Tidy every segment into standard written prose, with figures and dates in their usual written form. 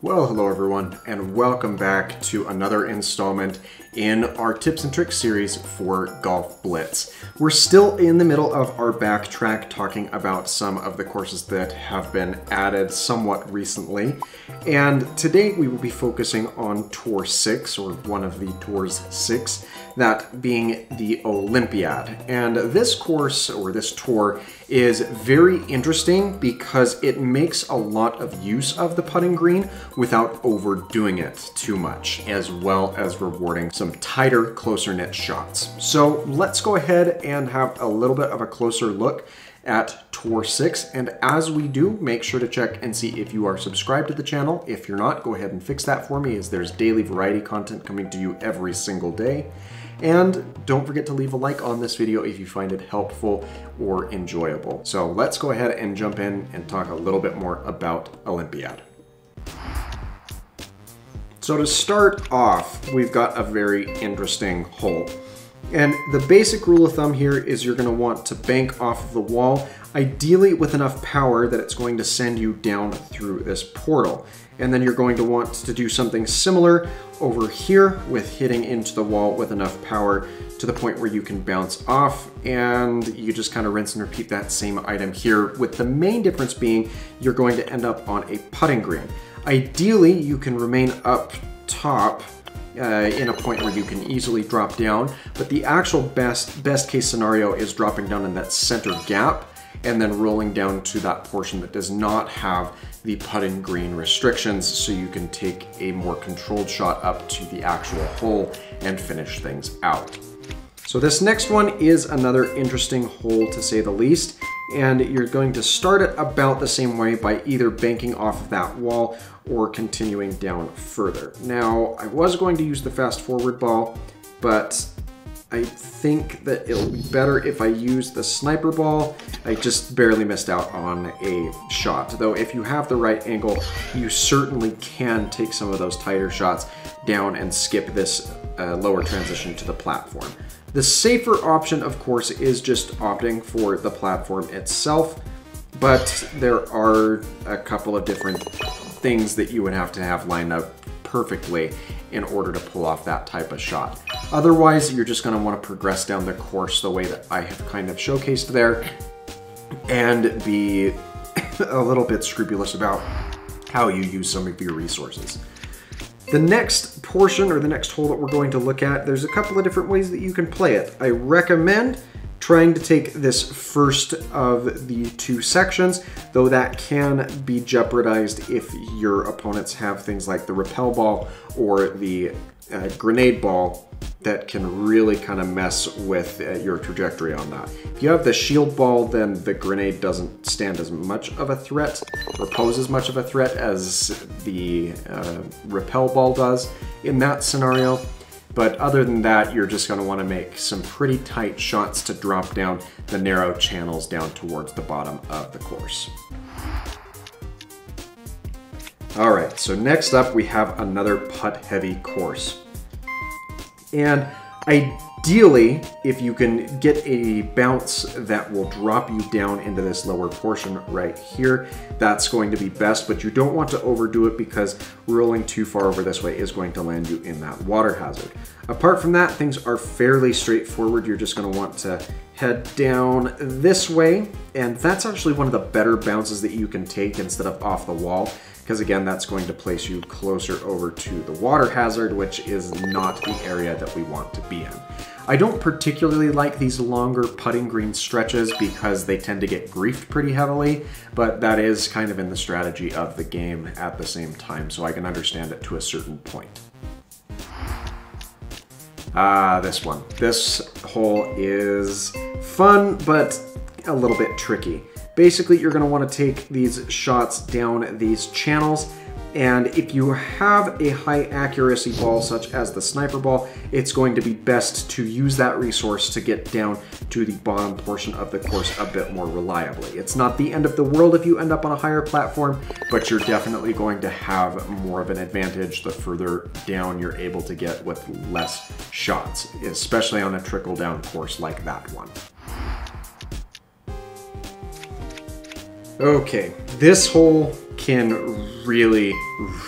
Well, hello everyone, and welcome back to another installment in our tips and tricks series for Golf Blitz. We're still in the middle of our backtrack talking about some of the courses that have been added somewhat recently. And today we will be focusing on Tour 6, or one of the Tours 6, that being the Olympiad. And this course, or this tour, is very interesting because it makes a lot of use of the putting green without overdoing it too much, as well as rewarding some tighter, closer knit shots. So let's go ahead and have a little bit of a closer look at Tour 6, and as we do, make sure to check and see if you are subscribed to the channel. If you're not, go ahead and fix that for me, as there's daily variety content coming to you every single day. And don't forget to leave a like on this video if you find it helpful or enjoyable. So let's go ahead and jump in and talk a little bit more about Olympiad. So to start off, we've got a very interesting hole. And the basic rule of thumb here is you're going to want to bank off of the wall, ideally with enough power that it's going to send you down through this portal. And then you're going to want to do something similar over here with hitting into the wall with enough power to the point where you can bounce off, and you just kind of rinse and repeat that same item here, with the main difference being you're going to end up on a putting green. Ideally, you can remain up top in a point where you can easily drop down, but the actual best case scenario is dropping down in that center gap and then rolling down to that portion that does not have the putting green restrictions, so you can take a more controlled shot up to the actual hole and finish things out. So this next one is another interesting hole, to say the least, and you're going to start it about the same way by either banking off of that wall or continuing down further. Now, I was going to use the fast forward ball, but I think that it'll be better if I use the sniper ball. I just barely missed out on a shot. Though if you have the right angle, you certainly can take some of those tighter shots down and skip this lower transition to the platform. The safer option, of course, is just opting for the platform itself, but there are a couple of different things that you would have to have lined up perfectly in order to pull off that type of shot. Otherwise, you're just going to want to progress down the course the way that I have kind of showcased there, and be a little bit scrupulous about how you use some of your resources. The next portion, or the next hole that we're going to look at, there's a couple of different ways that you can play it. I recommend trying to take this first of the two sections, though that can be jeopardized if your opponents have things like the repel ball or the grenade ball that can really kind of mess with your trajectory on that. If you have the shield ball, then the grenade doesn't stand as much of a threat or pose as much of a threat as the repel ball does in that scenario. But other than that, you're just going to want to make some pretty tight shots to drop down the narrow channels down towards the bottom of the course. All right, so next up we have another putt-heavy course. And ideally, if you can get a bounce that will drop you down into this lower portion right here, that's going to be best, but you don't want to overdo it because rolling too far over this way is going to land you in that water hazard. Apart from that, things are fairly straightforward. You're just going to want to head down this way, and that's actually one of the better bounces that you can take instead of off the wall, because again, that's going to place you closer over to the water hazard, which is not the area that we want to be in. I don't particularly like these longer putting green stretches because they tend to get griefed pretty heavily, but that is kind of in the strategy of the game at the same time, so I can understand it to a certain point. This one. This hole is fun, but a little bit tricky. Basically, you're going to want to take these shots down these channels, and if you have a high accuracy ball such as the sniper ball, it's going to be best to use that resource to get down to the bottom portion of the course a bit more reliably. It's not the end of the world if you end up on a higher platform, but you're definitely going to have more of an advantage the further down you're able to get with less shots, especially on a trickle down course like that one. Okay, this hole can really,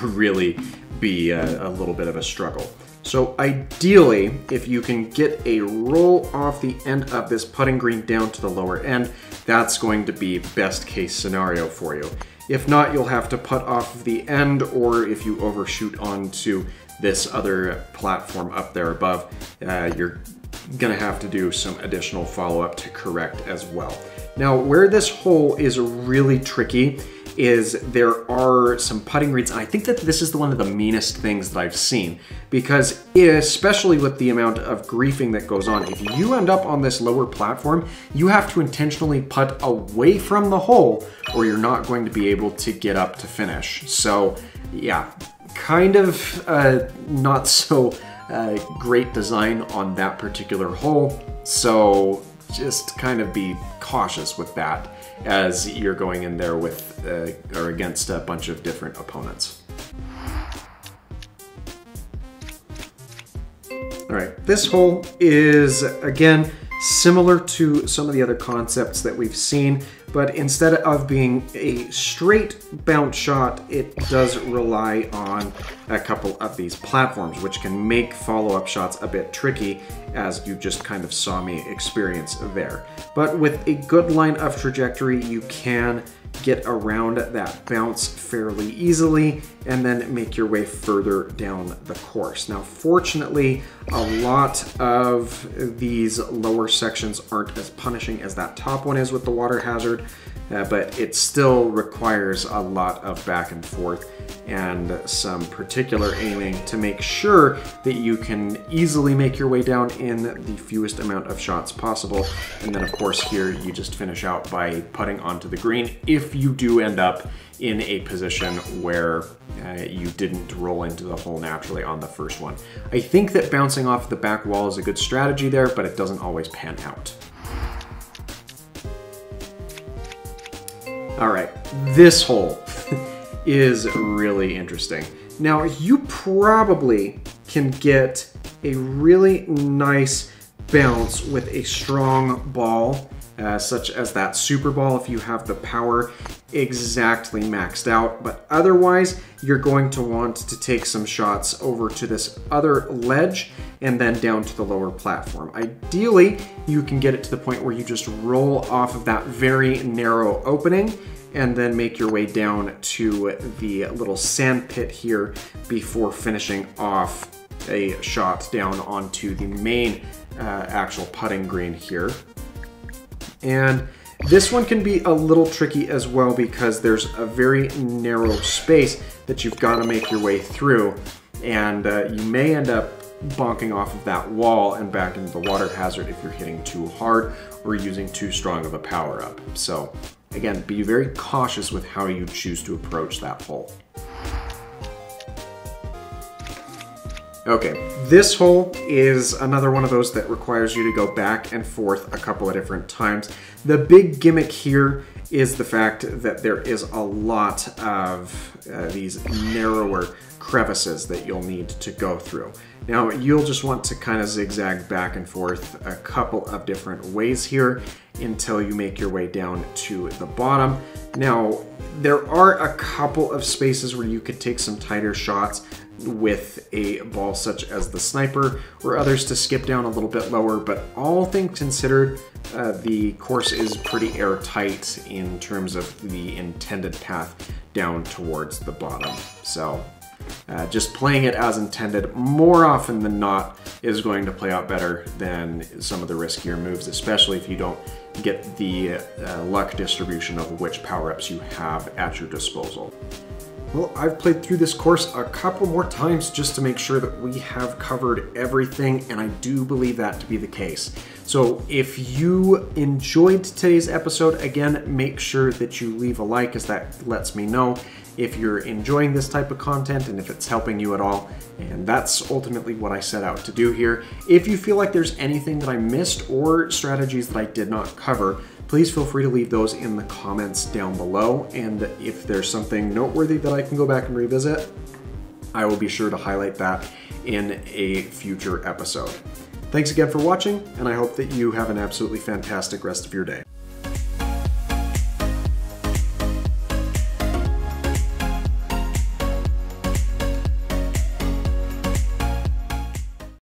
really be a little bit of a struggle. So ideally, if you can get a roll off the end of this putting green down to the lower end, that's going to be best case scenario for you. If not, you'll have to putt off the end, or if you overshoot onto this other platform up there above, you're gonna have to do some additional follow-up to correct as well. Now, where this hole is really tricky is there are some putting greens, and I think that this is one of the meanest things that I've seen, because especially with the amount of griefing that goes on, if you end up on this lower platform, you have to intentionally putt away from the hole, or you're not going to be able to get up to finish. So yeah, kind of not so great design on that particular hole. So just kind of be cautious with that as you're going in there with or against a bunch of different opponents. All right, this hole is, again, similar to some of the other concepts that we've seen, but instead of being a straight bounce shot, it does rely on a couple of these platforms, which can make follow-up shots a bit tricky, as you just kind of saw me experience there. But with a good line of trajectory, you can get around that bounce fairly easily and then make your way further down the course. Now, fortunately, a lot of these lower sections aren't as punishing as that top one is with the water hazard, but it still requires a lot of back and forth and some particular aiming to make sure that you can easily make your way down in the fewest amount of shots possible. And then of course here you just finish out by putting onto the green if you do end up in a position where you didn't roll into the hole naturally on the first one. I think that bouncing off the back wall is a good strategy there, but it doesn't always pan out. All right, this hole is really interesting. Now, you probably can get a really nice bounce with a strong ball, such as that super ball if you have the power exactly maxed out, but otherwise you're going to want to take some shots over to this other ledge and then down to the lower platform. Ideally, you can get it to the point where you just roll off of that very narrow opening and then make your way down to the little sand pit here before finishing off a shot down onto the main actual putting green here. And this one can be a little tricky as well because there's a very narrow space that you've got to make your way through, and you may end up bonking off of that wall and back into the water hazard if you're hitting too hard or using too strong of a power up. So again, be very cautious with how you choose to approach that hole. Okay, this hole is another one of those that requires you to go back and forth a couple of different times. The big gimmick here is the fact that there is a lot of these narrower crevices that you'll need to go through. Now, you'll just want to kind of zigzag back and forth a couple of different ways here until you make your way down to the bottom. Now, there are a couple of spaces where you could take some tighter shots with a ball such as the sniper, or others to skip down a little bit lower, but all things considered, the course is pretty airtight in terms of the intended path down towards the bottom. So just playing it as intended more often than not is going to play out better than some of the riskier moves, especially if you don't get the luck distribution of which power-ups you have at your disposal. Well, I've played through this course a couple more times just to make sure that we have covered everything, and I do believe that to be the case. So if you enjoyed today's episode, again, make sure that you leave a like, as that lets me know if you're enjoying this type of content and if it's helping you at all. And that's ultimately what I set out to do here. If you feel like there's anything that I missed or strategies that I did not cover, please feel free to leave those in the comments down below. And if there's something noteworthy that I can go back and revisit, I will be sure to highlight that in a future episode. Thanks again for watching, and I hope that you have an absolutely fantastic rest of your day.